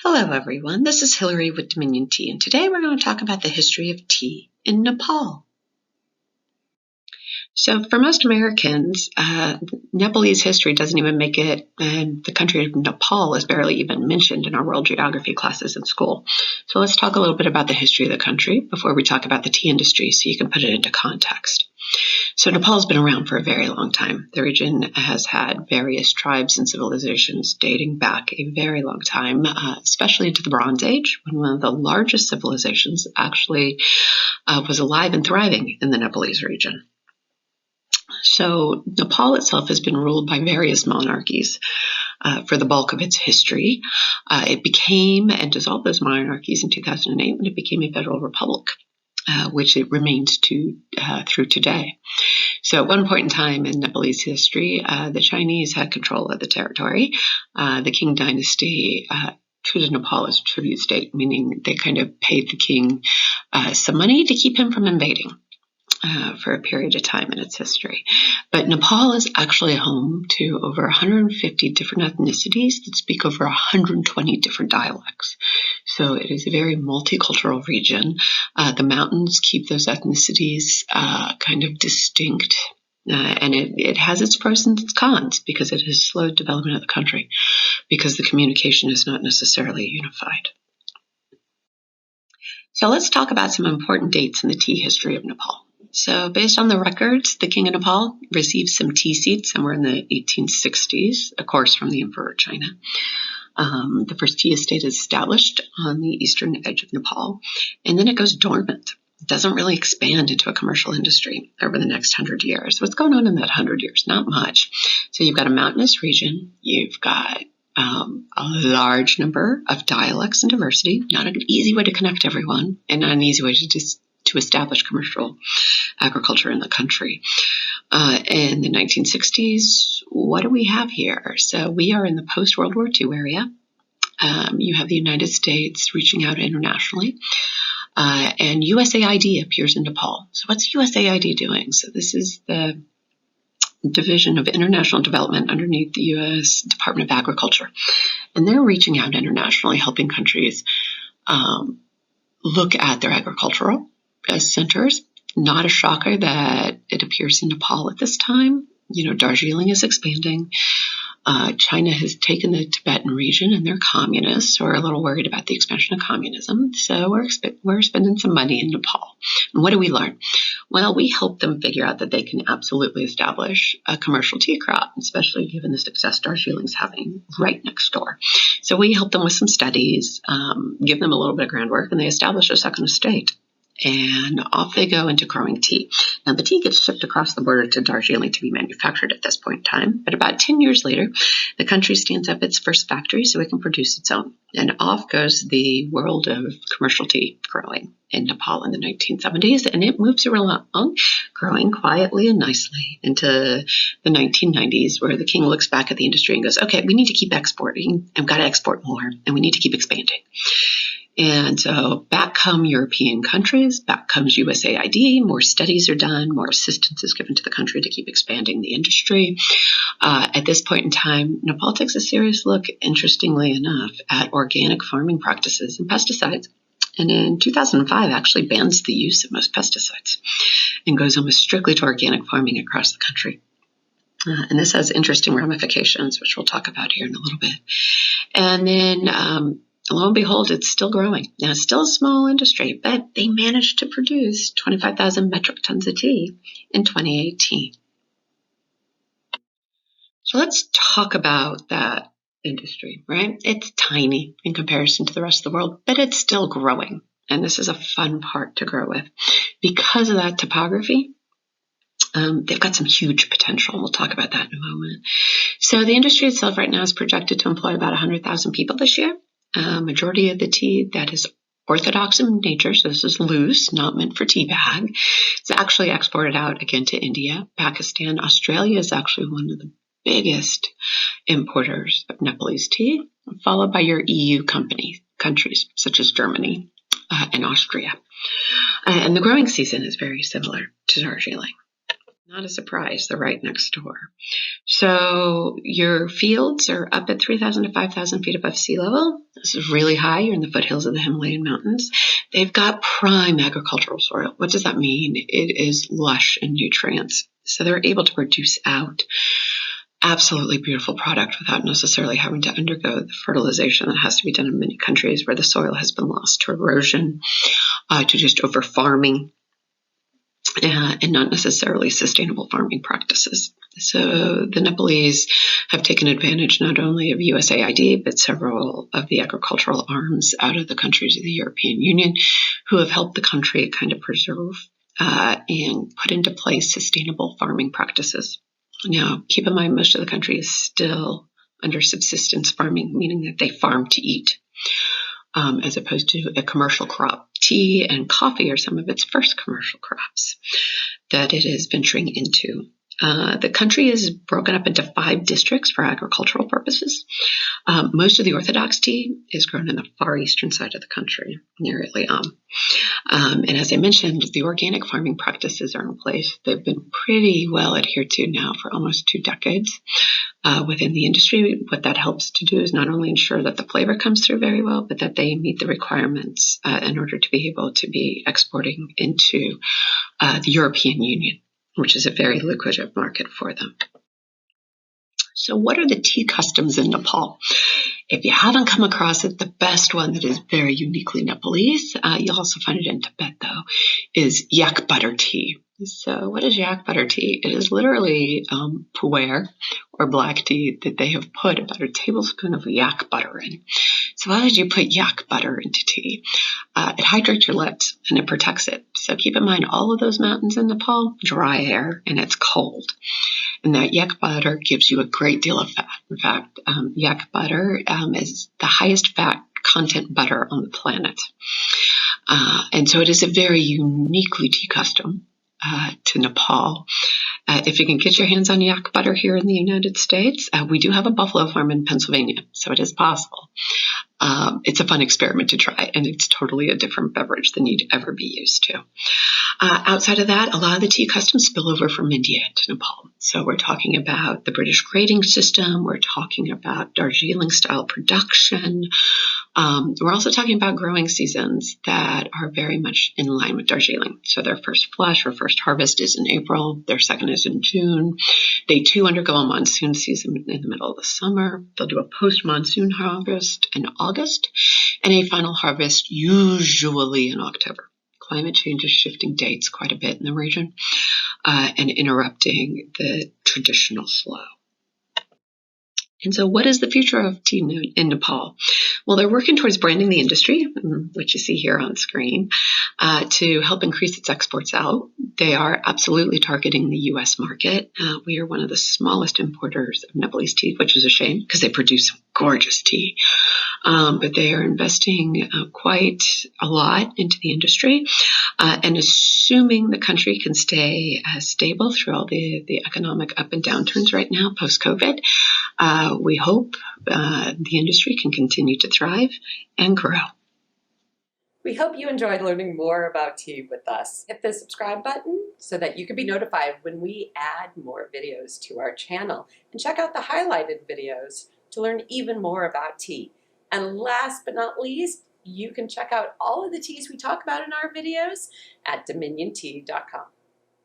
Hello everyone, this is Hillary with Dominion Tea, and today we're going to talk about the history of tea in Nepal. So for most Americans, Nepalese history doesn't even make it, and the country of Nepal is barely even mentioned in our world geography classes in school. So let's talk a little bit about the history of the country before we talk about the tea industry so you can put it into context. So Nepal's been around for a very long time. The region has had various tribes and civilizations dating back a very long time, especially into the Bronze Age, when one of the largest civilizations actually was alive and thriving in the Nepalese region. So Nepal itself has been ruled by various monarchies for the bulk of its history. It became and dissolved those monarchies in 2008 when it became a federal republic. Which it remains through today. So at one point in time in Nepalese history, the Chinese had control of the territory. The King dynasty treated Nepal as a tribute state, meaning they kind of paid the king some money to keep him from invading for a period of time in its history. But Nepal is actually home to over 150 different ethnicities that speak over 120 different dialects. So it is a very multicultural region. The mountains keep those ethnicities kind of distinct. And it has its pros and its cons because it has slowed development of the country because the communication is not necessarily unified. So let's talk about some important dates in the tea history of Nepal. So based on the records, the King of Nepal received some tea seeds somewhere in the 1860s, of course, from the Emperor of China. The first tea estate is established on the eastern edge of Nepal, and then it goes dormant. It doesn't really expand into a commercial industry over the next 100 years. What's going on in that 100 years? Not much. So you've got a mountainous region. You've got a large number of dialects and diversity, not an easy way to connect everyone, and not an easy way to establish commercial agriculture in the country. In the 1960s, what do we have here? So we are in the post-World War II area. You have the United States reaching out internationally. And USAID appears in Nepal. So what's USAID doing? So this is the Division of International Development underneath the U.S. Department of Agriculture. And they're reaching out internationally, helping countries look at their agricultural centers. Not a shocker that it appears in Nepal at this time. Darjeeling is expanding. China has taken the Tibetan region, and they're communists, or a little worried about the expansion of communism. So we're spending some money in Nepal. And what do we learn? Well, we help them figure out that they can absolutely establish a commercial tea crop, especially given the success Darjeeling's having right next door. So we help them with some studies, give them a little bit of groundwork, and they establish a second estate. And off they go into growing tea. Now, the tea gets shipped across the border to Darjeeling to be manufactured at this point in time. But about 10 years later, the country stands up its first factory so it can produce its own. And off goes the world of commercial tea growing in Nepal in the 1970s. And it moves along, growing quietly and nicely into the 1990s, where the king looks back at the industry and goes, okay, we need to keep exporting. I've got to export more, and we need to keep expanding. And so back come European countries, back comes USAID, more studies are done, more assistance is given to the country to keep expanding the industry. At this point in time, Nepal takes a serious look, interestingly enough, at organic farming practices and pesticides. And in 2005, actually bans the use of most pesticides and goes almost strictly to organic farming across the country. And this has interesting ramifications, which we'll talk about here in a little bit. And then lo and behold, it's still growing. Now, it's still a small industry, but they managed to produce 25,000 metric tons of tea in 2018. So let's talk about that industry, right? It's tiny in comparison to the rest of the world, but it's still growing. And this is a fun part to grow with. Because of that topography, they've got some huge potential. We'll talk about that in a moment. So the industry itself right now is projected to employ about 100,000 people this year. Majority of the tea that is orthodox in nature, so this is loose, not meant for tea bag. It's actually exported out again to India, Pakistan. Australia is actually one of the biggest importers of Nepalese tea, followed by your EU countries such as Germany and Austria. And the growing season is very similar to Darjeeling. Not a surprise, they're right next door. So your fields are up at 3,000 to 5,000 feet above sea level. This is really high. You're in the foothills of the Himalayan Mountains. They've got prime agricultural soil. What does that mean? It is lush in nutrients. So they're able to produce out absolutely beautiful product without necessarily having to undergo the fertilization that has to be done in many countries where the soil has been lost to erosion, to just over farming. And not necessarily sustainable farming practices. So the Nepalese have taken advantage not only of USAID, but several of the agricultural arms out of the countries of the European Union who have helped the country kind of preserve and put into place sustainable farming practices. Now, keep in mind, most of the country is still under subsistence farming, meaning that they farm to eat. As opposed to a commercial crop. Tea and coffee are some of its first commercial crops that it is venturing into. The country is broken up into 5 districts for agricultural purposes. Most of the orthodox tea is grown in the far eastern side of the country, near Iliam. And as I mentioned, the organic farming practices are in place. They've been pretty well adhered to now for almost 2 decades. Within the industry, what that helps to do is not only ensure that the flavor comes through very well, but that they meet the requirements in order to be able to be exporting into the European Union, which is a very lucrative market for them. So what are the tea customs in Nepal? If you haven't come across it, the best one that is very uniquely Nepalese, you'll also find it in Tibet though, is yak butter tea. So what is yak butter tea? It is literally pu'er, or black tea, that they have put about a tablespoon of yak butter in. So why did you put yak butter into tea? It hydrates your lips and it protects it. So keep in mind, all of those mountains in Nepal, dry air, and it's cold. And that yak butter gives you a great deal of fat. In fact, yak butter is the highest fat content butter on the planet. And so it is a very uniquely tea custom to Nepal. If you can get your hands on yak butter here in the United States, we do have a buffalo farm in Pennsylvania, so it is possible. It's a fun experiment to try, and it's totally a different beverage than you'd ever be used to. Outside of that, a lot of the tea customs spill over from India to Nepal. So we're talking about the British grading system. We're talking about Darjeeling-style production. We're also talking about growing seasons that are very much in line with Darjeeling. So their first flush or first harvest is in April. Their second is in June. They too undergo a monsoon season in the middle of the summer. They'll do a post-monsoon harvest in August and a final harvest usually in October. Climate change is shifting dates quite a bit in the region and interrupting the traditional flow. And so what is the future of tea in Nepal? Well, they're working towards branding the industry, which you see here on screen, to help increase its exports out. They are absolutely targeting the U.S. market. We are one of the smallest importers of Nepalese tea, which is a shame because they produce some gorgeous tea. But they are investing quite a lot into the industry. And assuming the country can stay stable through all the economic up and downturns right now, post-COVID, we hope the industry can continue to thrive and grow. We hope you enjoyed learning more about tea with us. Hit the subscribe button so that you can be notified when we add more videos to our channel. And check out the highlighted videos to learn even more about tea. And last but not least, you can check out all of the teas we talk about in our videos at dominiontea.com.